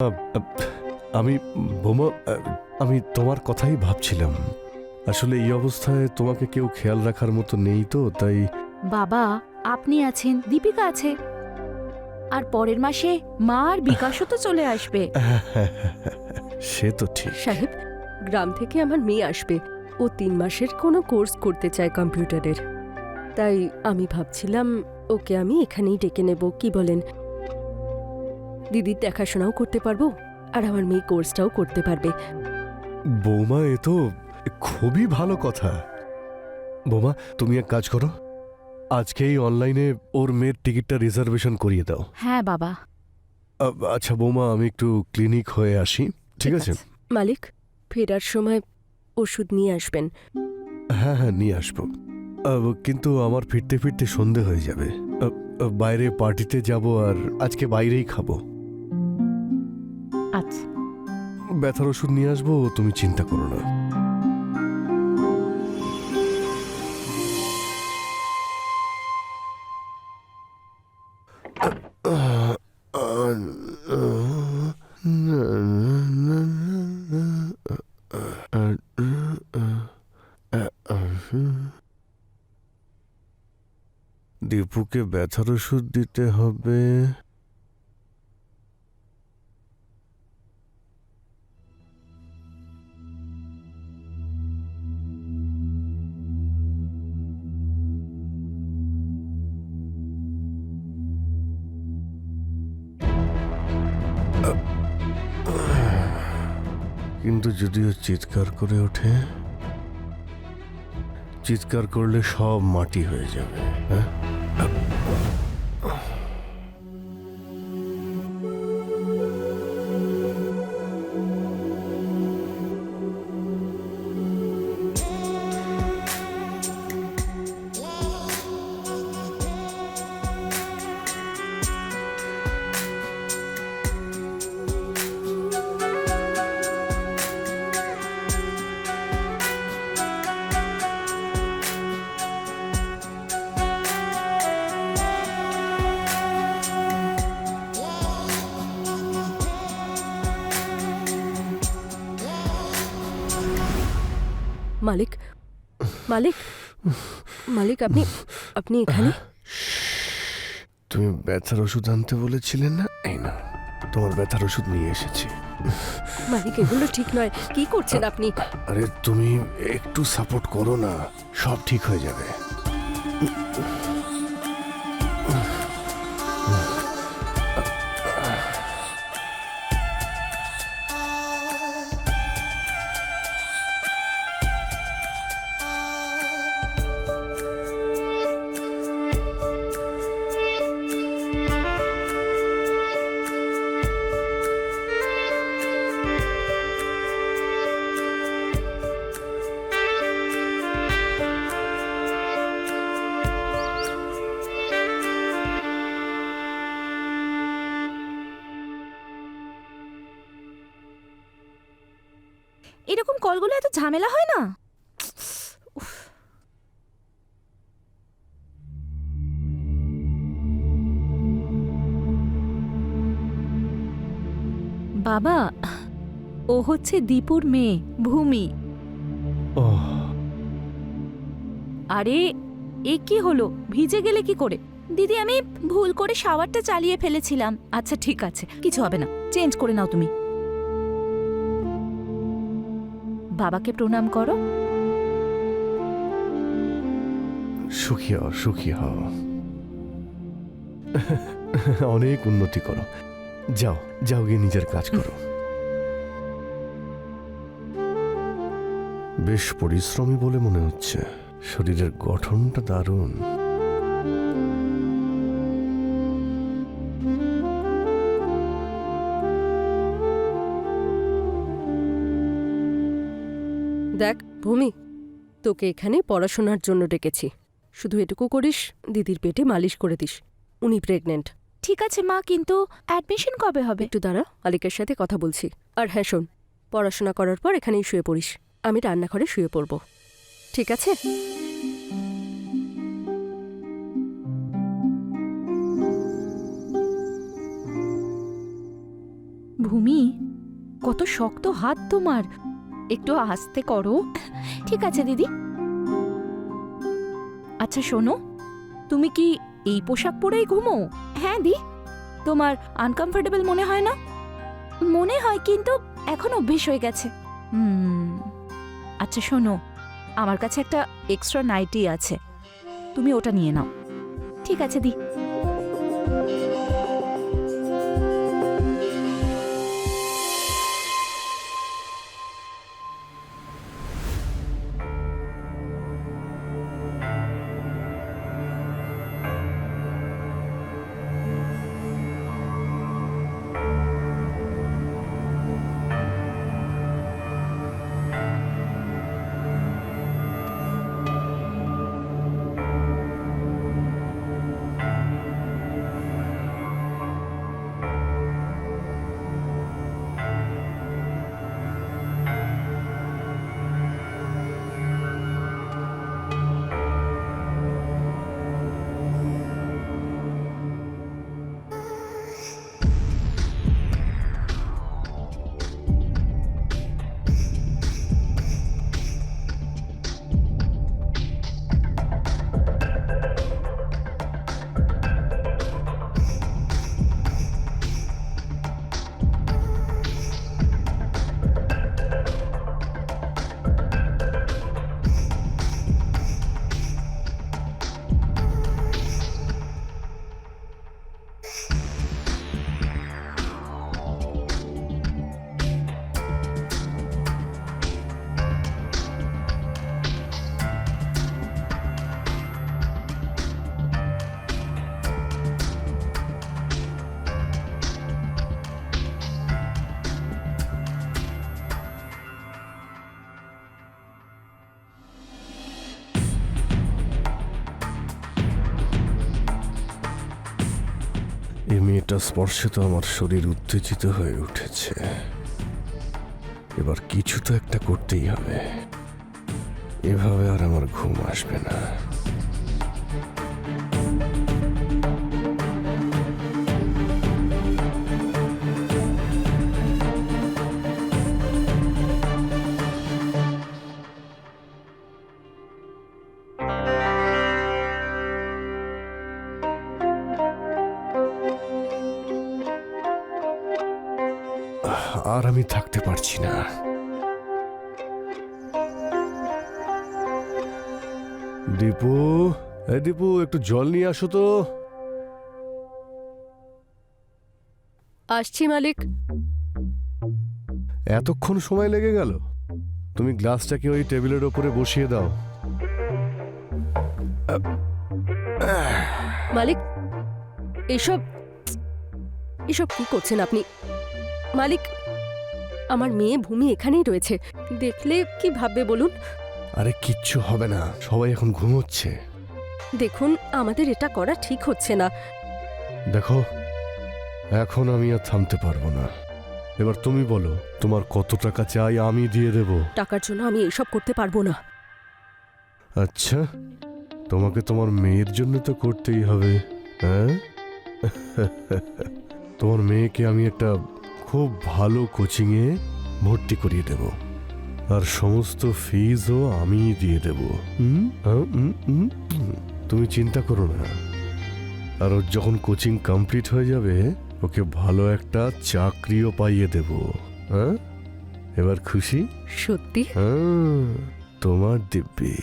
আমি বোমা, আমি তোমার কথাই ভাবছিলাম। আসলে এই অবস্থায় তোমাকে কেউ খেয়াল রাখার মতো নেই, তো তাই। বাবা, আপনি আছেন, দীপিকা আছে, আর পরের মাসে মা আর বিকাশও তো চলে আসবে। সে তো ঠিক। সাহেব, গ্রাম থেকে আমার মেয়ে আসবে। ও 3 মাসের কোনো কোর্স করতে চায় কম্পিউটারের। তাই আমি ভাবছিলাম ওকে আমি এখানেই ডেকে নেব, কি বলেন? দিদির দেখাশোনাও করতে পারবো আর আমার মেয়ে কোর্সটাও করতে পারবে। বৌমা, এ তো খুবই ভালো কথা। বৌমা, তুমি এক কাজ করো, আজকেই অনলাইনে ওর মেয়ের টিকিটটা রিজার্ভেশন করিয়ে দাও। হ্যাঁ বাবা। আচ্ছা বৌমা, আমি একটু ক্লিনিক হয়ে আসি, ঠিক আছে? মালিক, ফেরার সময় ওষুধ নিয়ে আসবেন। হ্যাঁ হ্যাঁ, নিয়ে আসবো। কিন্তু আমার ফিরতে ফিরতে সন্ধে হয়ে যাবে। বাইরে পার্টিতে যাব, আর আজকে বাইরেই খাবো। আচ্ছা। ব্যথার ওষুধ নিয়ে আসবো, তুমি চিন্তা করো না। দীপুকে ব্যথার ওষুধ দিতে হবে। কিন্তু যদিও চিৎকার করে ওঠে, চিৎকার করলে সব মাটি হয়ে যাবে। হ্যাঁ, মালিক, মালিক, মালিক, আপনি আপনি এখানে? তুমি ব্যথার ওষুধ আনতে বলেছিলে না? এই না, তোমার ব্যথার ওষুধ নিয়ে এসেছি। মালিক, এগুলো ঠিক নয়। কি করছেন আপনি? আরে তুমি একটু সাপোর্ট করো না, সব ঠিক হয়ে যাবে। এরকম কলগুলো এত ঝামেলা হয় না। উফ। বাবা, ও হচ্ছে দীপুর মেয়ে ভূমি। ওহ, আরে, এ কি হলো? ভিজে গেলে কি করে? দিদি, আমি ভুল করে শাওয়ারটা চালিয়ে ফেলেছিলাম। আচ্ছা ঠিক আছে, কিছু হবে না, চেঞ্জ করে নাও তুমি। বাবাকে প্রণাম করো। সুখী হও, সুখী হও। অনেক উন্নতি করো। যাও, যাও গিয়ে নিজের কাজ করো। বেশ পরিশ্রমী বলে মনে হচ্ছে, শরীরের গঠনটা দারুণ। দেখ ভূমি, তোকে এখানে পড়াশোনার জন্য ডেকেছি। শুধু এটুকু করিস, দিদির পেটে মালিশ করে দিস। উনি প্রেগনেন্ট। ঠিক আছে মা, কিন্তু অ্যাডমিশন কবে হবে? একটু দাঁড়া, মালিকের সাথে কথা বলছি। আর হ্যাঁ শোন, পড়াশোনা করার পর এখানেই শুয়ে পড়িস। আমি রান্নাঘরে শুয়ে পড়ব, ঠিক আছে? ভূমি, কত শক্ত হাত তোমার, একটু আস্তে করো। ঠিক আছে দিদি। আচ্ছা শোনো, তুমি কি এই পোশাক পরেই ঘুমো? হ্যাঁ দি। তোমার আনকমফোর্টেবল মনে হয় না? মনে হয়, কিন্তু এখন অভ্যেস হয়ে গেছে। আচ্ছা শোনো, আমার কাছে একটা এক্সট্রা নাইটি আছে, তুমি ওটা নিয়ে নাও। ঠিক আছে দি। এই মেয়েটার স্পর্শে তো আমার শরীর উত্তেজিত হয়ে উঠেছে। এবার কিছু তো একটা করতেই হবে, এভাবে আর আমার ঘুম আসবে না। আর আমি থাকতে পারছি না। দীপু, এই দীপু, একটু জল নিয়ে আসো তো। আসছি মালিক। এতক্ষণ সময় লেগে গেল? তুমি গ্লাসটাকে ওই টেবিলের ওপরে বসিয়ে দাও। মালিক, এসব এসব কি করছেন আপনি? মালিক, আমার মেয়ে ভূমি এখানেই রয়েছে, দেখলে কি ভাববে বলুন? আরে কিচ্ছু হবে না, সবাই এখন ঘুমোচ্ছে। দেখুন, আমাদের এটা করা ঠিক হচ্ছে না। দেখো, এখন আমি আর থামতে পারবো না। এবার তুমি বলো, তোমার কত টাকা চাই, আমি দিয়ে দেব। টাকার জন্য আমি এসব করতে পারবো না। আচ্ছা, তোমাকে তোমার মেয়ের জন্য তো করতেই হবে, হ্যাঁ? তোমার মেয়েকে আমি একটা খুব ভালো কোচিংয়ে ভর্তি করিয়ে দেব, আর সমস্ত ফিজও আমি দিয়ে দেব। তুমি চিন্তা করো না। আর ওর যখন কোচিং কমপ্লিট হয়ে যাবে, ওকে ভালো একটা চাকরিও পাইয়ে দেব। হ্যাঁ, এবার খুশি? সত্যি? হ্যাঁ, তোমার দিব্যি।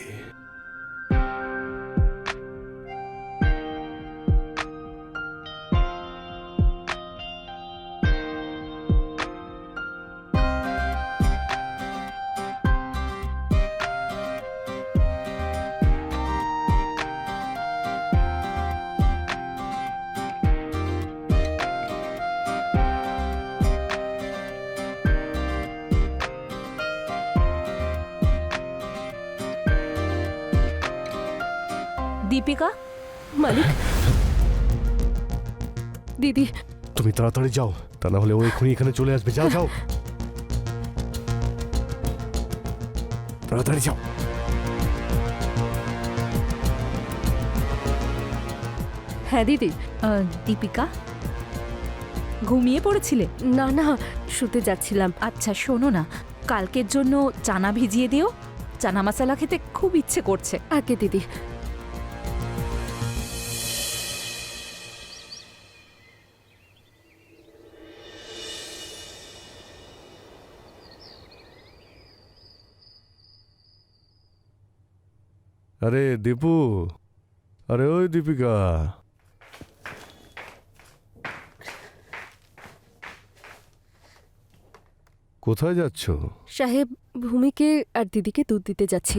দীপিকা। মালিক, দিদি, তুমি তাড়াতাড়ি যাও, তা না হলে ও এখনই এখানে চলে আসবে। যাও যাও, তাড়াতাড়ি যাও। হ্যাঁ দিদি। দীপিকা, ঘুমিয়ে পড়েছিলে? না না, শুতে যাচ্ছিলাম। আচ্ছা শোনো না, কালকের জন্য চানা ভিজিয়ে দিও, চানা মশলা খেতে খুব ইচ্ছে করছে। আগে দিদি। আরে দীপু, আরে ওই দীপিকা, কোথায় যাচ্ছ? সাহেব, ভূমিকে আর দিদিকে দুধ দিতে যাচ্ছি।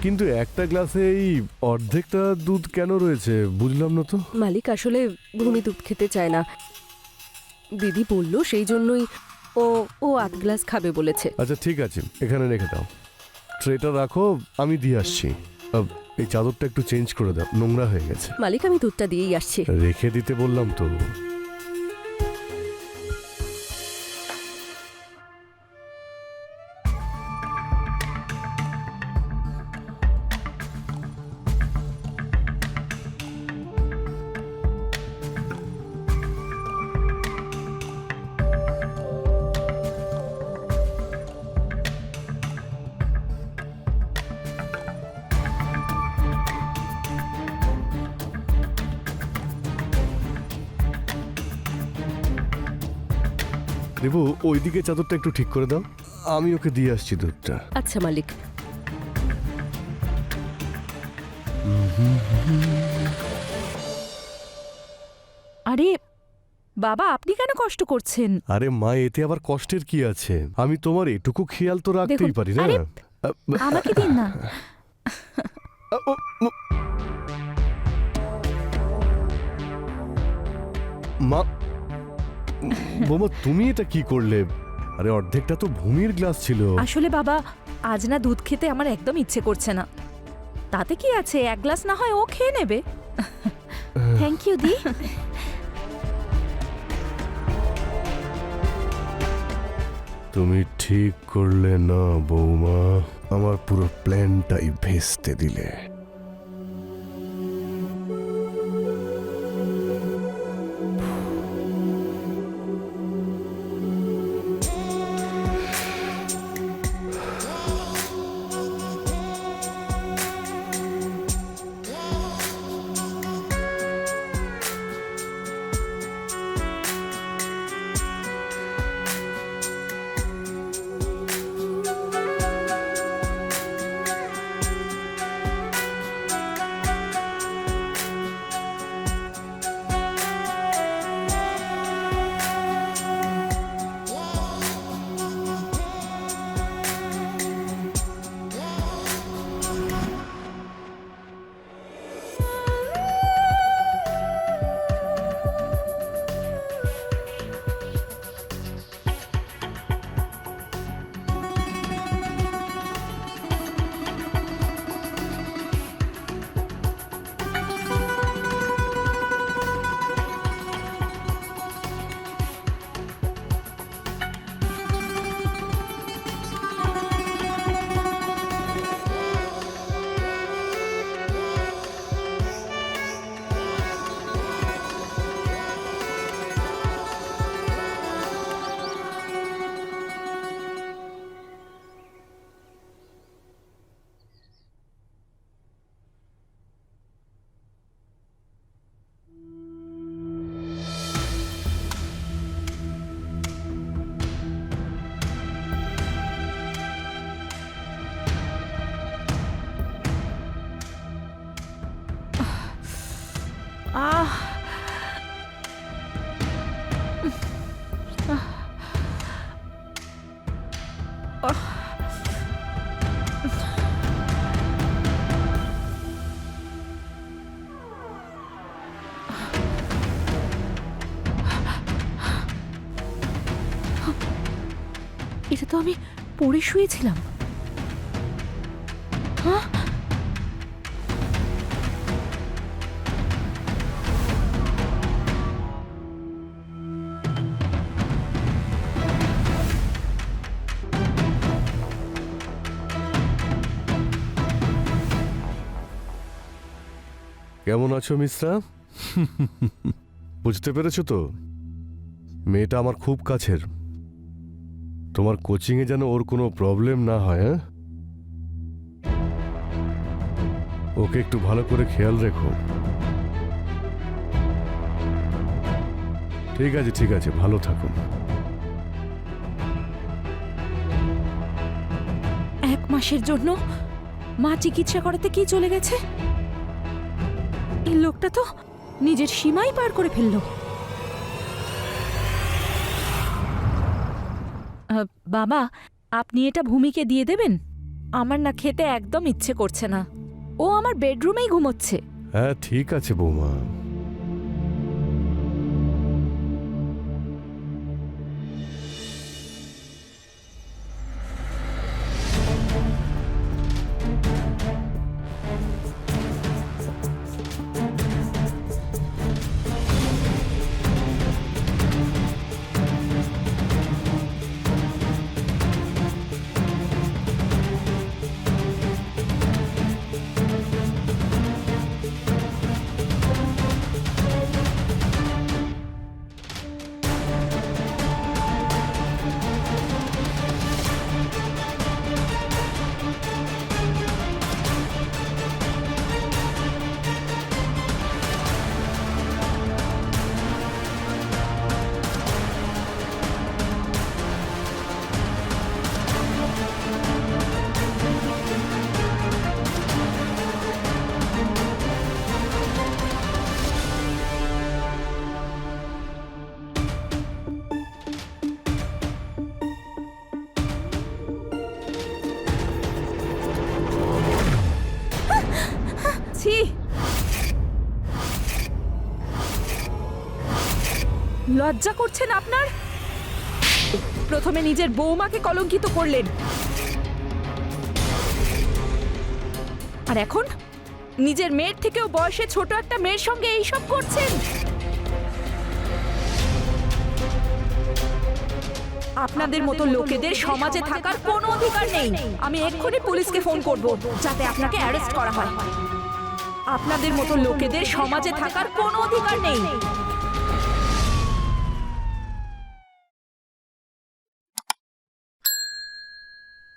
কিন্তু একটা গ্লাসে এই অর্ধেকটা দুধ কেন রয়েছে বুঝলাম না তো। মালিক, আসলে ভূমি দুধ খেতে চায় না, দিদি বলল, সেই জন্যই ও ও 8 গ্লাস খাবে বলেছে। আচ্ছা ঠিক আছে, এখানে রেখে দাও, ট্রেটা রাখো, আমি দিয়ে আসছি। এই চাদরটা একটু চেঞ্জ করে দাও, নোংরা হয়ে গেছে। মালিক, আমি দুধটা দিয়েই আসছি। রেখে দিতে বললাম তো। দেবু, ওইদিকে চাদরটা একটু ঠিক করে দাও, আমি ওকে দিয়ে আসছি দুধটা। আচ্ছা মালিক। আরে বাবা, আপনি কেন কষ্ট করছেন? আরে মা, এতে আবার কষ্টের কি আছে? আমি তোমার এটুকু খেয়াল তো রাখতেই দেখুন, পারি না। আরে, আমাকে দিন না। মা, বোমা তুমি এটা কি করলে? আরে অর্ধেকটা তো ভূমির গ্লাস ছিল। আসলে বাবা, আজ না দুধ খেতে আমার একদম ইচ্ছে করছে না। তাতে কি আছে, 1 গ্লাস না হয় ও খেয়ে নেবে। থ্যাংক ইউ দি। তুমি ঠিক করলে না বৌমা, আমার পুরো প্ল্যানটাই ভেস্তে দিলে। আহ এটা তো আমি পড়ে শুয়েছিলাম। হ্যাঁ, কেমন আছো মিশ্রা? বুঝতে পেরেছো তো? মেয়েটা আমার খুব কাছের। তোমার কোচিংয়ে যেন ওর কোনো প্রবলেম না হয়, হ্যাঁ? ওকে একটু ভালো করে খেয়াল রেখো। ঠিক আছে, ভালো থাকুন। 1 মাসের জন্য মা চিকিৎসা করাতে কি চলে গেছে? এই লোকটা তো নিজের সীমাই পার করে ফেললো। বাবা, আপনি এটা ভূমিকে দিয়ে দেবেন? আমার না খেতে একদম ইচ্ছে করছে না। ও আমার বেডরুমেই ঘুমোচ্ছে। হ্যাঁ, ঠিক আছে বৌমা। ছি! লজ্জা করছে না আপনার? প্রথমে নিজের বৌমাকে কলঙ্কিত করলেন, আর এখন নিজের মেয়ের থেকেও বয়সে ছোট একটা মেয়ের সঙ্গে এইসব করছেন। আপনাদের মতো লোকেদের সমাজে থাকার কোনো অধিকার নেই। আমি এক্ষুনি পুলিশকে ফোন করব, যাতে আপনাকে অ্যারেস্ট করা হয়। আপনাদের মতো লোকেদের সমাজে থাকার কোনো অধিকার নেই।